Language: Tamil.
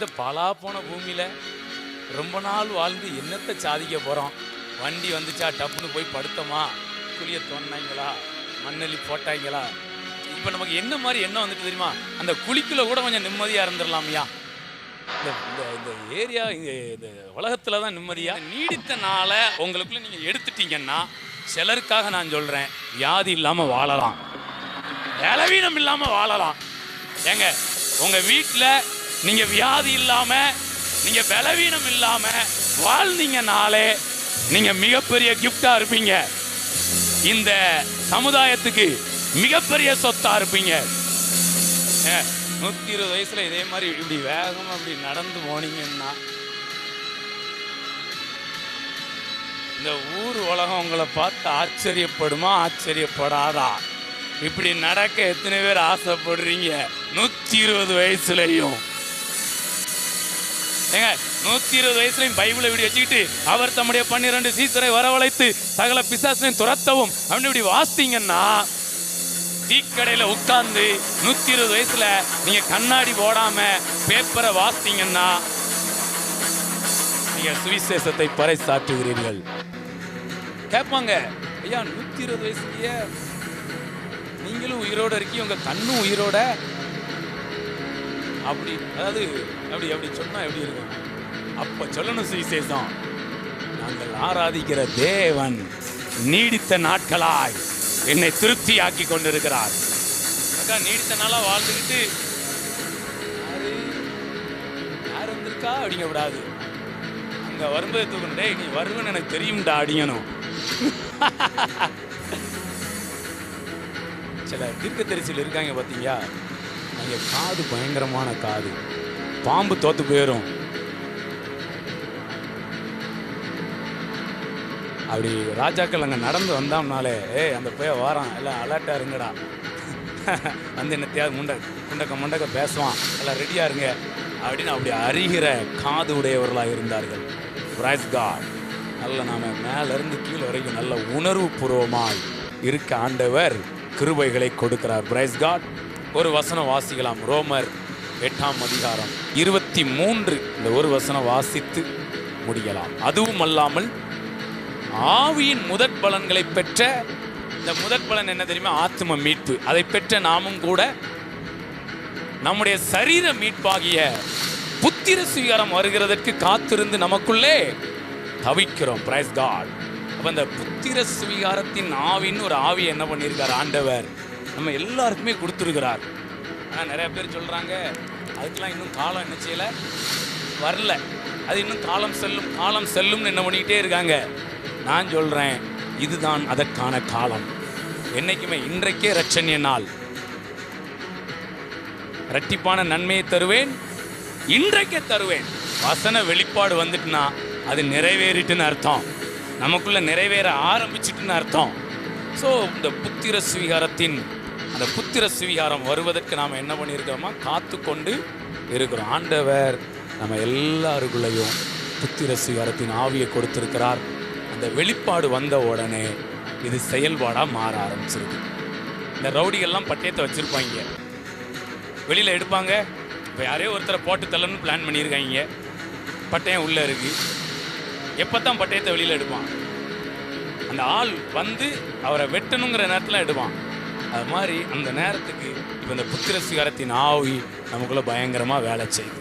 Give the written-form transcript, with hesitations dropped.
இந்த பாலா போன பூமியில் ரொம்ப நாள் வாழ்ந்து என்னத்தை சாதிக்க போகிறோம்? வண்டி வந்துச்சா டப்புன்னு போய் படுத்தோமா, குழிய தோண்டினாங்களா, மண்ணெல்லி போட்டாங்களா? இப்போ நமக்கு என்ன மாதிரி எண்ணம் வந்துட்டு தெரியுமா? அந்த குழிக்குள்ள கூட கொஞ்சம் நிம்மதியாக இருந்துடலாமையா? இந்த ஏரியா இந்த உலகத்தில் தான் நிம்மதியாக நீடித்த நாளை உங்களுக்குள்ள நீங்கள் எடுத்துட்டீங்கன்னா, சிலருக்காக நான் சொல்கிறேன், வியாதி இல்லாமல் வாழலாம், பலவீனம் இல்லாமல் வாழலாம். ஏங்க உங்கள் வீட்டில் நீங்கள் வியாதி இல்லாமல், நீங்கள் பலவீனம் இல்லாமல் வாழ்ந்தீங்கனாலே நீங்கள் மிகப்பெரிய கிஃப்டாக இருப்பீங்க. இந்த சமுதாயத்துக்கு மிகப்பெரிய சொத்தாக இருப்பீங்க. 120 வயசுல இதே மாதிரி இப்படி வேகமாக இப்படி நடந்து போனீங்கன்னா, இந்த ஊர் உலகம் உங்களை பார்த்து ஆச்சரியப்படுமா, ஆச்சரியப்படாதா? இப்படி நடக்க எத்தனை பேர் ஆசைப்படுறீங்க 120 வயசுலையும்? ஏங்க 120 வயசுலையும் பைபிளை இப்படி வச்சுக்கிட்டு, அவர் தம்முடைய 12 சீசரை வரவழைத்து சகல பிசாசையும் துரத்தவும் அப்படின்னு இப்படி வாசித்தீங்கன்னா, டீக்கடையில் உட்கார்ந்து 120 வயசுல நீங்க கண்ணாடி போடாம பேப்பரை வாசித்தீங்கன்னா, நீங்க சுவிசேஷத்தை பறைசாற்றுகிறீர்கள். கேட்பாங்க, ஐயா 120 வயசுலயே நீங்களும் உயிரோட இருக்கீங்க, உங்க கண்ணும் உயிரோட, அப்படி அதாவது அப்படி அப்படி சொன்னா எப்படி இருக்கும்? அப்ப சொல்லணும், சுவிசேஷம், நாங்கள் ஆராதிக்கிற தேவன் நீடித்த நாட்களாய் என்னை திருப்தி ஆக்கி கொண்டிருக்கிறார். அக்கா நீடித்த நாளா வாழ்ந்துக்கிட்டு யாரு வந்திருக்கா அப்படிங்க விடாது. அங்க வரும்போது தூக்கணும், டேய் நீ வருவேன்னு எனக்கு தெரியும்டா அடிங்கணும். சில தீர்க்க தரிசியில் இருக்காங்க பார்த்தீங்களா, அங்கே காது பயங்கரமான காது, பாம்பு தோத்து போயிடும். அப்படி ராஜாக்கள் அங்கே நடந்து வந்தோம்னாலே, அந்த போய் வாரான், எல்லாம் அலர்ட்டாக இருங்கடா, வந்து என்னத்தையாவது முண்டக்க பேசுவான், எல்லாம் ரெடியாக இருங்க அப்படின்னு அப்படி அறிகிற காது உடையவர்களாக இருந்தார்கள். Praise God. நல்ல நாம மேலேருந்து கீழே வரைக்கும் நல்ல உணர்வு பூர்வமாய் இருக்க ஆண்டவர் கிருபைகளை கொடுக்கிறார். Praise God. ஒரு வசனம் வாசிக்கலாம். ரோமர் 8ஆம் அதிகாரம் 23 இந்த ஒரு வசனம் வாசித்து முடியலாம். அதுவும் அல்லாமல் ஆவியின் முதற் பலன்களை பெற்ற, இந்த முதற் பலன் என்ன தெரியுமா? ஆத்தும மீட்பு. அதை பெற்ற நாமும் கூட நம்முடைய சரீர மீட்பாகிய புத்திர சுவீகாரம் வருகிறதற்கு காத்திருந்து நமக்குள்ளே தவிக்கிறோம். Price God. அப்ப இந்த புத்திர சுவீகாரத்தின் ஆவின்னு ஒரு ஆவி என்ன பண்ணியிருக்கார் ஆண்டவர் நம்ம எல்லாருக்குமே கொடுத்துருக்கிறார். ஆனால் நிறைய பேர் சொல்றாங்க, அதுக்கெல்லாம் இன்னும் காலம் என்ன செய்யல, வரல, அது இன்னும் காலம் செல்லும்னு என்ன பண்ணிக்கிட்டே இருக்காங்க. நான் சொல்றேன், இதுதான் அதற்கான காலம். என்னைக்குமே இன்றைக்கே இரட்சணிய நாள். இரட்டிப்பான நன்மையை தருவேன், இன்றைக்கே தருவேன். வசன வெளிப்பாடு வந்துட்டுனா அது நிறைவேறிட்டுன்னு அர்த்தம், நமக்குள்ள நிறைவேற ஆரம்பிச்சுட்டுன்னு அர்த்தம். ஸோ இந்த புத்திர சுவீகாரத்தின் அந்த புத்திர சுவீகாரம் வருவதற்கு நாம் என்ன பண்ணியிருக்கிறோமா, காத்து கொண்டு இருக்கிறோம். ஆண்டவர் நம்ம எல்லாருக்குள்ளேயும் புத்திர சுவீகாரத்தின் ஆவியை கொடுத்திருக்கிறார். அந்த வெளிப்பாடு வந்த உடனே இது செயல்பாடாக மாற ஆரம்பிச்சிருக்கு. இந்த ரவுடிகள்லாம் பட்டயத்தை வச்சுருப்பாங்க, வெளியில் எடுப்பாங்க. இப்போ யாரையோ ஒருத்தரை போட்டு தள்ளணும்னு பிளான் பண்ணியிருக்காங்க, பட்டயம் உள்ளே இருக்குது. எப்போ தான் பட்டயத்தை வெளியில் எடுப்பான்? அந்த ஆள் வந்து அவரை வெட்டணுங்கிற நேரத்தில் எடுப்பான். அது மாதிரி அந்த நேரத்துக்கு இப்போ இந்த புத்திர சுவீகாரத்தின் ஆவி நமக்குள்ளே பயங்கரமாக வேலை செய்யுது.